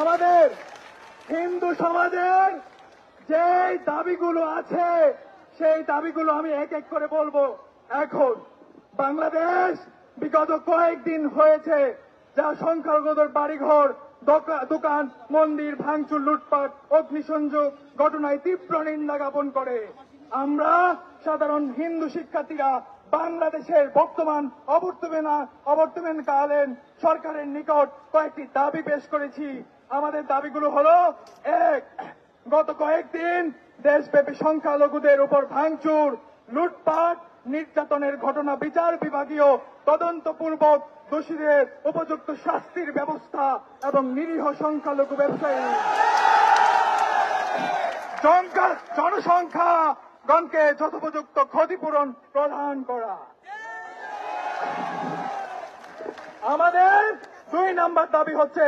আমাদের হিন্দু সমাজের যে দাবিগুলো আছে সেই দাবিগুলো আমি এক এক করে বলবো। এখন বাংলাদেশ বিগত কয়েকদিন হয়েছে যা সংখ্যালঘুদের বাড়িঘর, দোকান, মন্দির ভাঙচুর, লুটপাট, অগ্নিসংযোগ ঘটনায় তীব্র নিন্দা জ্ঞাপন করে। আমরা সাধারণ হিন্দু শিক্ষার্থীরা বাংলাদেশের বর্তমান অবর্তমানকালীন সরকারের নিকট কয়েকটি দাবি পেশ করেছি। আমাদের দাবিগুলো হলো: এক, গত কয়েকদিন দেশব্যাপী সংখ্যালঘুদের উপর ভাঙচুর, লুটপাট, নির্যাতনের ঘটনা বিচার বিভাগীয় তদন্তপূর্বক দোষীদের উপযুক্ত শাস্তির ব্যবস্থা এবং নিরীহ সংখ্যালঘু ব্যবসায়ী জনসংখ্যাগণকে যথোপযুক্ত ক্ষতিপূরণ প্রদান করা। আমাদের 2 নম্বর দাবি হচ্ছে